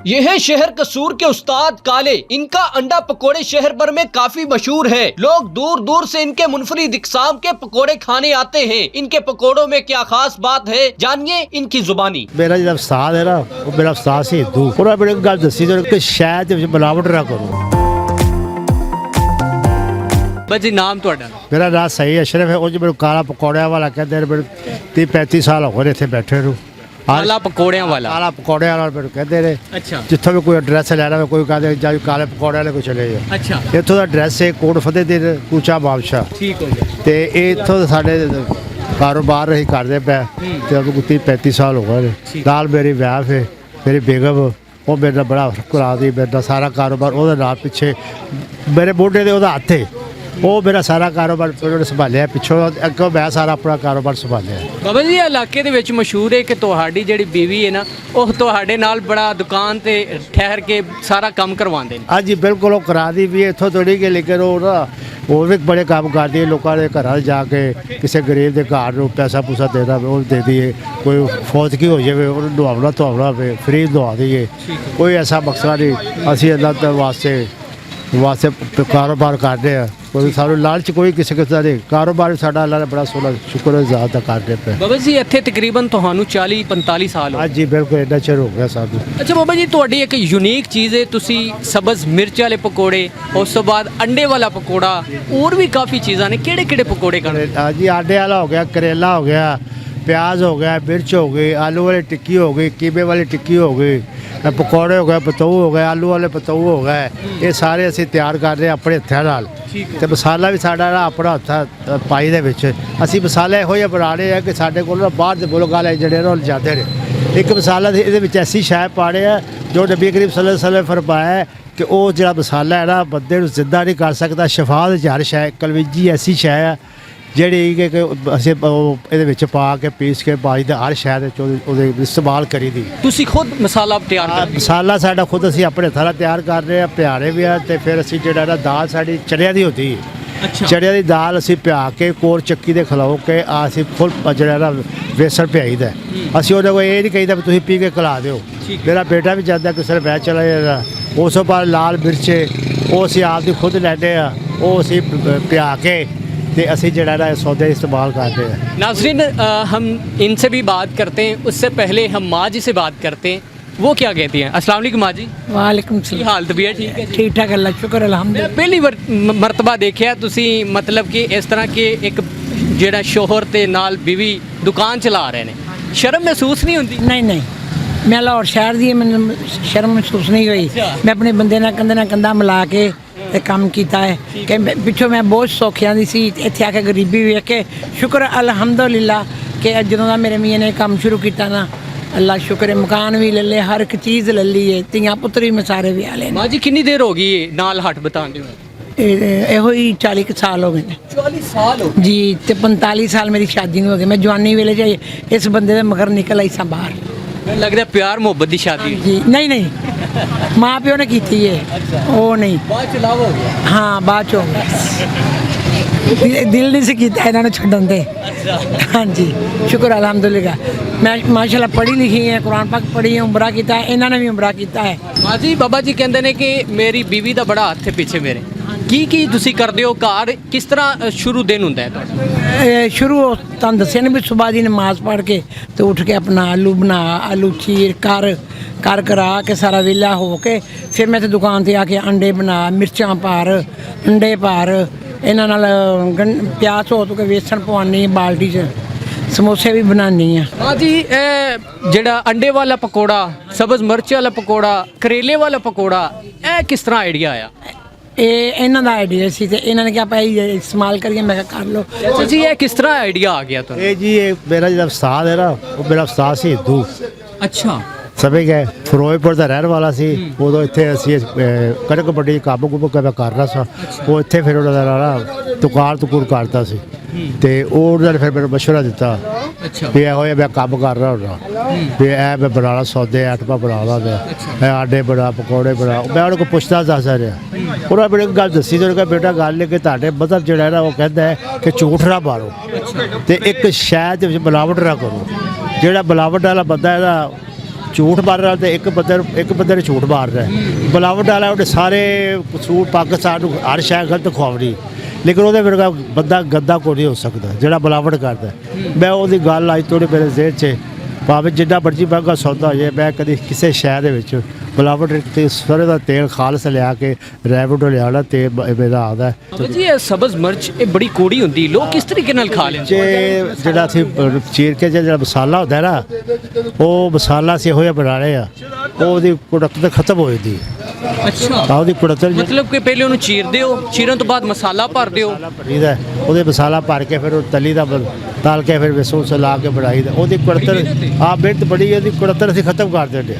ये है शहर कसूर के उस्ताद काले। इनका अंडा पकोड़े शहर भर में काफी मशहूर है। लोग दूर दूर से इनके मुनफरिद इकसाम के पकोड़े खाने आते हैं। इनके पकोड़ों में क्या खास बात है, जानिए इनकी जुबानी। मेरा जो उस्ताद है ना, वो मेरा उस्ताद सी हिंदू, मेरे गल दसी कि शायद मिलावट ना करो। जी नाम ਤੁਹਾਡਾ? मेरा नाम सही अशरफ है। वो जो मेरे काला पकौड़िया वाला कहते हैं, मेरे 30-35 साल हो गए इतने बैठे रू। काला पकौड़िया वाला? काला पकौड़िया वाला मेरे कहते रहे। अच्छा। जितों भी कोई एड्रैस लेना, कोई कहते जाओ काले पकौड़े वाले को चले जाओ। अच्छा। इतों का एड्रैस है कोट फतेह दिन कूचा बादशाह। ठीक हो गया। ते इतों साढ़े कारोबार अं करते पे, 30-35 साल हो गए। नाल मेरी वाइफ है, मेरी बेगम, वो मेरे बड़ा करा दी। मेरा सारा कारोबार वो पिछे मेरे मोढे से हथ है। वो मेरा सारा कारोबार संभालिया पिछों, अगों मैं सारा अपना कारोबार संभालिया। बाबा जी इलाके दे विच मशहूर है कि तुहाडी जिहड़ी बीवी है ना, वो तुहाडे नाल बड़ा दुकान ते ठहर के सारा काम करवांदे ने। हाँ जी बिल्कुल, वो करा दी भी इत्थों थोड़ी कि, लेकिन वो ना वो भी बड़े काम करती है। लोगों के घर जाके किसी गरीब के घर पैसा पूसा देना वो दे दिए। कोई फौतगी हो जाए उन्हें नहावना धोवना पे फ्री नहा दीए। कोई ऐसा मकसद नहीं। असी अल्लाह वास्ते कारोबार करते हैं। कोई सारू लालच कोई किसी किस्म का नहीं। कारोबार साडा अल्लाह ने बड़ा सोहना शुक्र है ज़्यादा करते पे। बाबा जी इत्थे तकरीबन तुहानू 40-45 साल हो? हाँ जी बिल्कुल, इतना चिर हो गया सानू। अच्छा बाबा जी, तुहाडी एक यूनीक चीज़ है, तुसी सब्ज़ मिर्च वाले पकौड़े, उस तो बाद अंडे वाला पकौड़ा, और भी काफ़ी चीज़ां ने। किहड़े पकौड़े खाने? हाँ जी, अंडे वाला हो गया, करेला हो गया, प्याज हो गया, मिर्च हो गई, आलू वाली टिक्की हो गई, कीमे वाली टिक्की हो गई, पकौड़े हो गए, पतऊ हो गए, आलू वाले पतऊ हो गए। ये सारे असी तैयार कर रहे अपने हत्थों नाल। ते मसाला भी साडा अपना हत्थ पाई दे विच। असी मसाले इहो जिहे बना रहे हैं कि साडे कोल बाहर दे मुल्क वाले जिहड़े ना जाते रहे। एक मसाला इहदे विच ऐसी शै पा रहे हैं जो नबी करीम सल्लल्लाहु अलैहि वसल्लम फरमाया है कि वो जिहड़ा मसाला है ना, बंदे नूं जिंदा नहीं कर सकता। शफा दी हर शै, कलविजी ऐसी शै है ਜਿਹੜੀ कि ਅਸੀਂ ਇਹਦੇ ਵਿੱਚ ਪਾ ਕੇ ਪੀਸ ਕੇ ਬਾਈ ਦੇ ਹਰ ਸ਼ਹਿਰ ਵਿੱਚ ਉਹਦੇ ਇਸਤੇਮਾਲ ਕਰੀ ਦੀ। ਤੁਸੀਂ ਖੁਦ ਮਸਾਲਾ ਤਿਆਰ ਕਰਦੇ? ਮਸਾਲਾ ਸਾਡਾ ਖੁਦ ਅਸੀਂ ਆਪਣੇ ਹੱਥਾਂ ਨਾਲ ਤਿਆਰ ਕਰ ਰਹੇ ਆ, ਪਿਆਰੇ ਵੀ ਆ। ਤੇ ਫਿਰ ਅਸੀਂ ਜਿਹੜਾ ਨਾ ਦਾਲ ਸਾਡੀ ਚੜਿਆਂ ਦੀ ਹੁੰਦੀ ਹੈ। ਅੱਛਾ। ਚੜਿਆਂ ਦੀ ਦਾਲ ਅਸੀਂ ਪਿਆ ਕੇ ਕੋਰ ਚੱਕੀ ਦੇ ਖਲਾਓ ਕੇ ਅਸੀਂ ਫੁੱਲ ਜਿਹੜਾ ਨਾ ਵੇਸਣ ਪਿਆਈਦਾ। ਅਸੀਂ ਉਹਦੇ ਕੋਲ ਇਹ ਨਹੀਂ ਕਹੀਦਾ ਵੀ ਤੁਸੀਂ ਪੀ ਕੇ ਖਿਲਾ ਦਿਓ। ਮੇਰਾ ਬੇਟਾ ਵੀ ਜਾਂਦਾ ਕਿਸੇ ਨੇ ਬਹਿ ਚਲਾ ਜਾਂਦਾ। ਉਸ ਤੋਂ ਬਾਅਦ ਲਾਲ ਮਿਰਚੇ ਉਹ ਅਸੀਂ ਆਪ ਦੀ ਖੁਦ ਲੈਂਦੇ ਆ, ਉਹ ਅਸੀਂ ਪਿਆ ਕੇ असी जड़ा सौदे इस्तेमाल करते हैं। नाज़रीन हम इनसे भी बात करते हैं, उससे पहले हम माँ जी से बात करते हैं, वो क्या कहती हैं। अस्सलाम वालेकुम माँ जी। वालेकुम सलाम। हाल तबीयत ठीक है? ठीक ठाक अल्लाह शुक्र अलहमदुलिल्लाह। पहली मरतबा देखिया तुसी, मतलब कि इस तरह के एक जेड़ा शोहर ते नाल बीवी दुकान चला रहे हैं, शर्म महसूस नहीं होती? नहीं नहीं, मैं लाहौर शहर दी, मैंने शर्म महसूस नहीं हुई। मैं अपने बंदे नाल कंधे नाल कंधा मिला के काम किया है कि पिछों मैं बहुत सौखिया दी सी। इत्थे आके गरीबी वेख के शुक्र अलहमदुलिल्लाह कि जदों दा मेरे मियाँ ने काम शुरू किया ना, अल्लाह शुक्र है, मकान भी ले ले, हर एक चीज़ ले ली है, तियां पुत्र भी मैं सारे भी आले। माँ जी कितनी देर हो गई है नाल हट बताते हो? ਇਹੋ ਹੀ 40 साल हो गए ने। 40 साल हो जी। ते 45 साल मेरी शादी नहीं हो गई। मैं जवानी वेले च इस बंदे दे मगर निकल आई सां बाहर। मैंने लगता है प्यार मोहब्बत की शादी जी। नहीं नहीं, माँ प्यो ने की थी ये। वो नहीं, बाद च लव हो गया? हाँ बाद चो दिल नहीं से किया इन्होंने छड्डन दे। हाँ जी शुक्र अलहमदुलिल्लाह। मैं माशाल्लाह पढ़ी लिखी है, कुरान पाक पढ़ी है, उमरा किया है, इन्होंने भी उमरा किया है। माँ जी बाबा जी कहते हैं कि मेरी बीवी का बड़ा हथ है पीछे मेरे। की तुसी करदे हो घर, किस तरह शुरू दिन हुंदा है तुहाडा? शुरू तुहानूं दस्सिया नहीं भी सुबह दी नमाज पढ़ के तो उठ के अपना आलू बना, आलू चीर कर करा के सारा वेला हो के फिर मैं तो दुकान ते आके अंडे बना, मिर्चां पार, अंडे पार, इन्हां नाल प्याज हो तो के वेसण पवानी बाल्टी च, समोसे भी बनानी है। हाँ जी, जेड़ा अंडे वाला पकौड़ा, सब्ज़ मिर्च वाला पकौड़ा, करेले वाला पकौड़ा, ए किस तरह आइडिया आया? इन्हों का आइडिया सी, इन्होंने क्या भाई इस्तेमाल करिए, मैं कर लो। अच्छा जी, ये किस तरह आइडिया आ गया? तो ये जी ये मेरा जो उस्ताद है ना, वो मेरा उस्ताद सी हिंदू। अच्छा। समझ गए, फिरोजपुर का रहने वाला सी। उदों इत्थे असीं कणक मंडी काम कुम कर रहा सा। वो इत्थे फिर उन्होंने ना दुकान करता सी ते उन्होंने फिर मेरे मशवरा दिता भी इहो जिहा मैं काम कर रहा होना भी ऐ मैं बनाना सौदे आइटमां बनाना मैं आंडे बना, पकौड़े बना। मैं उन्होंने को पुछदा दसदा रहा। उन्होंने मेरे गल दसी, तो बेटा गल है कि तुहाडे मज़हब जिहड़ा है ना, वो कहता है कि झूठ ना मारो ते एक शै दे विच मिलावट ना करो। जिहड़ा मिलावट वाला बंदा है ना, ਝੂਠ ਮਾਰਨ ਵਾਲਾ ਤੇ ਇੱਕ ਬੰਦੇ ਨੇ ਝੂਠ ਮਾਰ ਰਿਹਾ ਬਲਾਵਟ ਵਾਲਾ ਉਹਨੇ ਸਾਰੇ ਸੂਟ ਪਾਕਿਸਤਾਨ ਨੂੰ ਹਰ ਸ਼ੈ ਗਲਤ ਖਵਾਉਣੀ ਲੇਕਿਨ ਉਹਦੇ ਵਰਗਾ ਬੰਦਾ ਗੰਦਾ ਕੋਈ ਨਹੀਂ ਹੋ ਸਕਦਾ ਜਿਹੜਾ ਬਲਾਵਟ ਕਰਦਾ ਮੈਂ ਉਹਦੀ ਗੱਲ ਅੱਜ ਤੋਂ ਮੇਰੇ ਜ਼ਿਹਨ 'ਚ ਭਾਵੇਂ ਜਿੰਨਾ ਮਰਜ਼ੀ ਮਹਿੰਗਾ ਸੌਦਾ ਹੋ ਜਾਏ ਮੈਂ ਕਦੀ ਕਿਸੇ ਸ਼ਹਿਰ ਦੇ ਵਿੱਚ ਬਲਾਵਟ ਤੇ ਸਰੋਂ ਦਾ ਤੇਲ ਖਾਲਸ ਲਿਆ ਕੇ ਰੈਵਿਡ ਲਿਆਉਣਾ ਤੇ ਮੇਰਾ ਆਦਾ ਬਾਬਾ ਜੀ ਇਹ ਸਬਜ਼ ਮਿਰਚ ਇਹ ਬੜੀ ਕੋੜੀ ਹੁੰਦੀ ਲੋਕ ਕਿਸ ਤਰੀਕੇ ਨਾਲ ਖਾ ਲੈਂਦੇ ਜਿਹੜਾ ਅਸੀਂ ਚੀਰ ਕੇ ਜਿਹੜਾ ਮਸਾਲਾ ਹੁੰਦਾ ਨਾ ਉਹ ਮਸਾਲਾ ਅਸੀਂ ਇਹੋ ਜਿਹਾ ਬਣਾ ਰਹੇ ਆ ਉਹਦੀ ਕੁੜਕ ਖਤਮ ਹੋ ਜਾਂਦੀ ਅੱਛਾ ਉਹਦੀ ਕੁੜਕ ਮਤਲਬ ਕਿ ਪਹਿਲੇ ਉਹਨੂੰ ਚੀਰਦੇ ਹੋ ਚੀਰਨ ਤੋਂ ਬਾਅਦ ਮਸਾਲਾ ਭਰਦੇ ਹੋ ਭਰੀਦਾ ਉਹਦੇ ਮਸਾਲਾ ਭਰ ਕੇ ਫਿਰ ਉਹ ਤਲੀ ਦਾ ਤਲ ਕੇ ਫਿਰ ਵੇਸਣ ਲਾ ਕੇ ਬਣਾਈਦਾ ਉਹਦੀ ਕੁੜਤਰ ਆ ਮਿਹਨਤ ਬੜੀ ਉਹਦੀ ਕੁੜਤਰ ਅਸੀਂ ਖਤਮ ਕਰ ਦਿੰਦੇ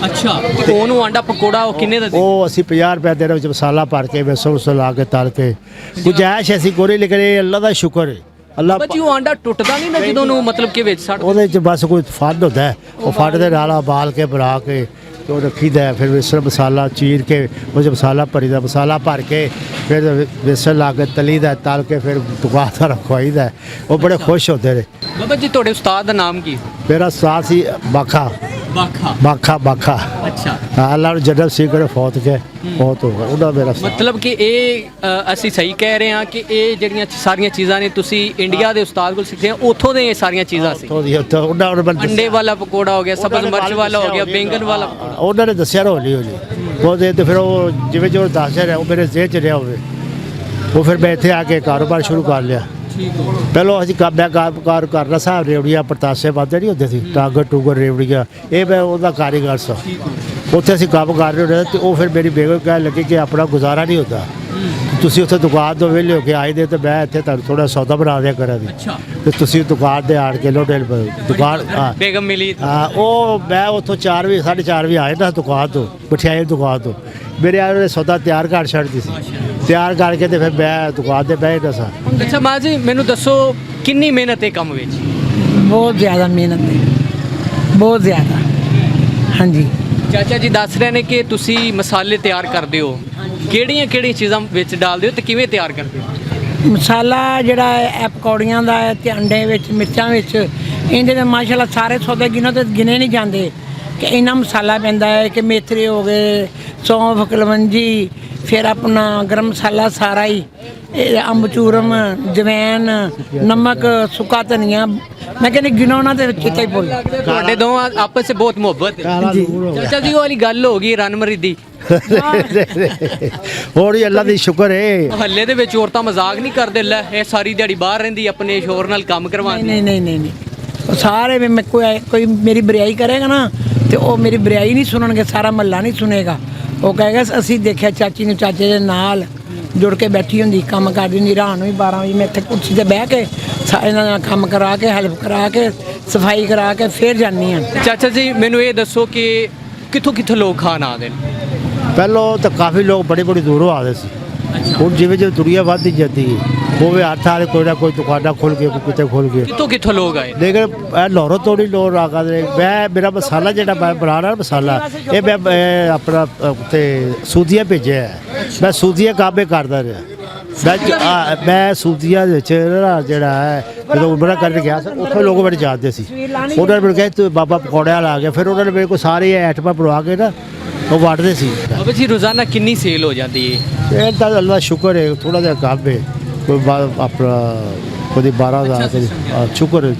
ਅੱਛਾ ਤੇ ਉਹਨੂੰ ਆਂਡਾ ਪਕੌੜਾ ਉਹ ਕਿੰਨੇ ਦਾ ਉਹ ਅਸੀਂ 50 ਰੁਪਏ ਦੇ ਵਿੱਚ ਮਸਾਲਾ ਭਰ ਕੇ ਵੇਸਣ ਲਾ ਕੇ ਤਲ ਕੇ ਗੁਜਾਇਸ਼ ਅਸੀਂ ਕੋਰੀ ਲੇਕਿਨ ਇਹ ਅੱਲਾ ਦਾ ਸ਼ੁਕਰ ਹੈ ਅੱਲਾ ਬਾਬਾ ਜੀ ਉਹ ਆਂਡਾ ਟੁੱਟਦਾ ਨਹੀਂ ਨਾ ਜਦੋਂ ਉਹਨੂੰ ਮਤਲਬ ਕਿ ਵਿੱਚ ਸੜ ਉਹਦੇ 'ਚ ਬਸ ਕੋਈ ਫੱਡ ਹੁੰਦਾ ਹੈ, ਉਹ ਫੱਡ ਦੇ ਨਾਲ ਉਬਾਲ ਕੇ ਬਣਾ ਕੇ ਤੇ ਉਹ ਰੱਖੀਦਾ ਹੈ। ਫਿਰ ਵੇਸਣ ਮਸਾਲਾ ਚੀਰ ਕੇ ਉਹ 'ਚ ਮਸਾਲਾ ਭਰੀਦਾ ਮਸਾਲਾ ਭਰ ਕੇ ਫਿਰ ਵੇਸਣ ਲਾ ਕੇ ਤਲੀਦਾ ਤਲ ਕੇ ਫਿਰ ਦੁਕਾਨਦਾਰ ਖਵਾਈਦਾ ਉਹ ਬੜੇ ਖੁਸ਼ ਹੁੰਦੇ ਨੇ। ਬਾਬਾ ਜੀ ਤੁਹਾਡੇ ਉਸਤਾਦ ਦਾ ਨਾਮ ਕੀ ਮੇਰਾ ਸਾਥ ਸੀ ਬਾਖਾ ਬਾਖਾ ਅੱਛਾ ਅੱਲਾ ਨੂੰ ਜਨਮ ਸੀ ਕਰੇ ਫੌਤ ਹੋ ਗਿਆ ਉਹਦਾ ਮੇਰਾ ਮਤਲਬ ਕਿ ਇਹ ਅਸੀਂ ਸਹੀ ਕਹਿ ਰਹੇ ਹਾਂ ਕਿ ਇਹ ਜਿਹੜੀਆਂ ਸਾਰੀਆਂ ਚੀਜ਼ਾਂ ਨੇ ਤੁਸੀਂ ਇੰਡੀਆ ਦੇ ਉਸਤਾਦ ਕੋਲ ਸਿੱਖੀਆਂ ਉੱਥੋਂ ਦੇ ਇਹ ਸਾਰੀਆਂ ਚੀਜ਼ਾਂ ਸੀ ਉਹਨਾਂ ਅੰਡੇ ਵਾਲਾ ਪਕੌੜਾ ਹੋ ਗਿਆ ਸਬਜ਼ ਮਿਰਚ ਵਾਲਾ ਹੋ ਗਿਆ ਬੈਂਗਨ ਵਾਲਾ ਉਹਨਾਂ ਨੇ ਦੱਸਿਆ ਹੌਲੀ ਉਹਦੇ ਤੇ ਫਿਰ ਉਹ ਜਿਵੇਂ ਜੋ ਦੱਸ ਰਿਹਾ ਉਹ ਮੇਰੇ ਜ਼ਿਹਨ 'ਚ ਰਿਹਾ ਹੋਵੇ ਉਹ ਫਿਰ ਮੈਂ ਇੱਥੇ ਆ ਕੇ ਕਾਰੋਬਾਰ ਸ਼ੁਰੂ ਕਰ ਲਿਆ। ਪਹਿਲਾਂ ਅਸੀਂ ਕਾਰੋਬਾਰ ਕਰਨਾ ਸਾਹ ਰੇਵੜੀਆਂ ਪਤਾਸੇ ਵੱਧਦੇ ਨਹੀਂ ਹੁੰਦੇ ਸੀ ਟੂਗਰ ਰੇਵੜੀਆਂ ਇਹ ਮੈਂ ਉਹਦਾ ਕਾਰੀਗਰ ਸਾਂ ਉੱਥੇ ਅਸੀਂ ਕੰਮ ਕਰ ਰਹੇ ਹੁੰਦੇ ਤੇ ਉਹ ਫਿਰ ਮੇਰੀ ਬੇਗਮ ਕਹਿਣ ਲੱਗੀ ਕਿ ਆਪਣਾ ਗੁਜ਼ਾਰਾ ਨਹੀਂ ਹੁੰਦਾ ਤੁਸੀਂ ਉੱਥੇ ਦੁਕਾਨ ਤੋਂ ਵਿਹਲੇ ਹੋ ਕੇ ਆਏ ਦੇ ਤੇ ਮੈਂ ਇੱਥੇ ਤੁਹਾਨੂੰ ਥੋੜਾ ਸੌਦਾ ਬਣਾ ਦਿਆ ਕਰਾਂ ਦੀ ਤੇ ਤੁਸੀਂ ਦੁਕਾਨ ਦੇ ਆੜ ਕੇ ਲੋਟੇ ਦੁਕਾਨ ਬੇਗਮ ਮਿਲੀ ਹਾਂ ਉਹ ਮੈਂ ਉੱਥੋਂ 4 ਵਜੇ 4:30 ਵਜੇ ਆਏ ਨਾ ਦੁਕਾਨ ਤੋਂ ਮਠਿਆਈ ਦੁਕਾਨ ਤੋਂ ਮੇਰੇ ਆਏ ਉਹਨੇ ਸੌਦਾ ਤਿਆਰ ਕਰ ਛੱਡਦੀ ਸੀ ਤਿਆਰ ਕਰਕੇ ਤੇ ਫਿਰ ਮੈਂ ਦੁਕਾਨ ਤੇ ਬਹਿ ਜਾਂਦਾ ਸਾਂ। ਅੱਛਾ ਮਾਂ ਜੀ ਮੈਨੂੰ ਦੱਸੋ ਕਿੰਨੀ ਮਿਹਨਤ ਹੈ ਕੰਮ ਵਿੱਚ ਬਹੁਤ ਜ਼ਿਆਦਾ ਮਿਹਨਤ ਹੈ ਬਹੁਤ ਜ਼ਿਆਦਾ ਹਾਂਜੀ ਚਾਚਾ ਜੀ ਦੱਸ ਰਹੇ ਨੇ ਕਿ ਤੁਸੀਂ ਮਸਾਲੇ ਤਿਆਰ ਕਰਦੇ ਹੋ ਕਿਹੜੀਆਂ ਚੀਜ਼ਾਂ ਵਿੱਚ ਡਾਲਦੇ ਹੋ ਤੇ ਕਿਵੇਂ ਤਿਆਰ ਕਰਦੇ ਹੋ ਮਸਾਲਾ ਜਿਹੜਾ ਹੈ ਇਹ ਪਕੌੜੀਆਂ ਦਾ ਹੈ ਤੇ ਅੰਡੇ ਵਿੱਚ ਮਿਰਚਾਂ ਵਿੱਚ ਇਹਦੇ ਦੇ ਮਾਸ਼ਾਅੱਲਾ ਸਾਰੇ ਸੌਦੇ ਗਿਣੇ ਨਹੀਂ ਜਾਂਦੇ ਕਿ ਇੰਨਾ ਮਸਾਲਾ ਪੈਂਦਾ ਹੈ ਕਿ ਮੇਥਰੇ ਹੋ ਗਏ ਸੌਂਫ ਕਲਵੰਜੀ ਫਿਰ ਆਪਣਾ ਗਰਮ ਮਸਾਲਾ ਸਾਰਾ ਹੀ ਅੰਬਚੂਰਮ ਜਵੈਨ ਨਮਕ ਸੁੱਕਾ ਧਨੀਆ ਮੈਂ ਕਹਿੰਦੀ ਗਿਣਾਉਣਾ ਤੇ ਕਿਤੇ ਹੀ ਭੁੱਲ ਤੁਹਾਡੇ ਦੋਵਾਂ ਆਪਸ ਵਿੱਚ ਬਹੁਤ ਮੁਹੱਬਤ ਹੈ ਚਾਚਾ ਜੀ ਉਹ ਵਾਲੀ ਗੱਲ ਹੋ ਗਈ ਰਨਮਰੀ ਦੀ ਹੋਰ ਹੀ ਅੱਲਾ ਦੀ ਸ਼ੁਕਰ ਹੈ ਮਹੱਲੇ ਦੇ ਵਿੱਚ ਔਰਤਾਂ ਮਜ਼ਾਕ ਨਹੀਂ ਕਰਦੇ ਲੈ ਇਹ ਸਾਰੀ ਦਿਹਾੜੀ ਬਾਹਰ ਰਹਿੰਦੀ ਆਪਣੇ ਸ਼ੋਰ ਨਾਲ ਕੰਮ ਕਰਵਾਉਂਦੀ ਨਹੀਂ ਉਹ ਸਾਰੇ ਵੀ ਮੈਂ ਕੋਈ ਮੇਰੀ ਬਰਿਆਈ ਕਰੇਗਾ ਨਾ ਤੇ ਉਹ ਮੇਰੀ ਬਰਿਆਈ ਨਹੀਂ ਸੁਣਨਗੇ ਸਾਰਾ ਮਹੱਲਾ ਨਹੀਂ ਸੁਣੇਗਾ ਉਹ ਕਹੇਗਾ ਅਸੀਂ ਦੇਖਿਆ ਚਾਚੀ ਨੂੰ ਚਾਚੇ ਦੇ ਨਾਲ ਜੁੜ ਕੇ ਬੈਠੀ ਹੁੰਦੀ ਕੰਮ ਕਰਦੀ ਹੁੰਦੀ ਰਾਤ ਨੂੰ ਵੀ 12 ਵਜੇ ਮੈਂ ਇੱਥੇ ਕੁਰਸੀ ਤੇ ਬਹਿ ਕੇ ਇਹਨਾਂ ਨਾਲ ਕੰਮ ਕਰਾ ਕੇ ਹੈਲਪ ਕਰਾ ਕੇ ਸਫਾਈ ਕਰਾ ਕੇ ਫਿਰ ਜਾਂਦੀ ਹਾਂ। ਚਾਚਾ ਜੀ ਮੈਨੂੰ ਇਹ ਦੱਸੋ ਕਿ ਕਿੱਥੋਂ ਲੋਕ ਖਾਣ ਆਉਂਦੇ ਨੇ ਪਹਿਲਾਂ ਤਾਂ ਕਾਫੀ ਲੋਕ ਬੜੀ ਦੂਰੋਂ ਆਉਂਦੇ ਸੀ ਹੁਣ ਜਿਵੇਂ ਦੁਨੀਆ ਵੱਧਦੀ ਜਾਂਦੀ ਹੈ ਉਹ ਵੀ ਹਰ ਥਾਂ ਕੋਈ ਨਾ ਕੋਈ ਦੁਕਾਨਾਂ ਖੁੱਲ ਕੇ ਕਿਤੇ ਖੁੱਲ ਗਏ ਕਿੱਥੋਂ ਲੋਕ ਆਏ ਲੇਕਿਨ ਲਾਹੌਰੋਂ ਤੋਂ ਨਹੀਂ ਲੋਕ ਆ ਕਰਦੇ ਮੈਂ ਮੇਰਾ ਮਸਾਲਾ ਜਿਹੜਾ ਮੈਂ ਬਣਾ ਰਿਹਾ ਮਸਾਲਾ ਇਹ ਮੈਂ ਆਪਣਾ ਉੱਤੇ ਸੂਦੀਆਂ ਭੇਜਿਆ ਮੈਂ ਸੂਦੀਆਂ ਕਾਬੇ ਕਰਦਾ ਰਿਹਾ ਮੈਂ ਸੂਦੀਆਂ ਦੇ ਵਿੱਚ ਜਿਹੜਾ ਹੈ ਜਦੋਂ ਉਮਰਾ ਕਰਨ ਗਿਆ ਸੀ ਉੱਥੇ ਲੋਕ ਬੜੇ ਜਾਣਦੇ ਸੀ ਉਹਨਾਂ ਨੇ ਮੈਨੂੰ ਕਿਹਾ ਤੂੰ ਬਾਬਾ ਪਕੌੜਿਆਂ ਲਾ ਗਿਆ ਫਿਰ ਉਹਨਾਂ ਨੇ ਮੇਰੇ ਕੋਲ ਸਾਰੇ ਆਈਟਮਾਂ ਬਣਵਾ ਕੇ ਨਾ ਉਹ ਵੰਡਦੇ ਸੀ। ਬਾਬਾ ਜੀ ਰੋਜ਼ਾਨਾ ਕਿੰਨੀ ਸੇਲ ਹੋ ਜਾਂਦੀ ਹੈ ਇਹ ਤਾਂ ਅੱਲਾ ਦਾ ਸ਼ੁਕਰ ਹੈ ਥੋੜਾ ਜਿਹਾ ਕੰਮ ਹੈ ਕੋਈ ਆਪਣਾ ਕੋਈ 12,000 ਸ਼ੁਕਰ ਹੈ।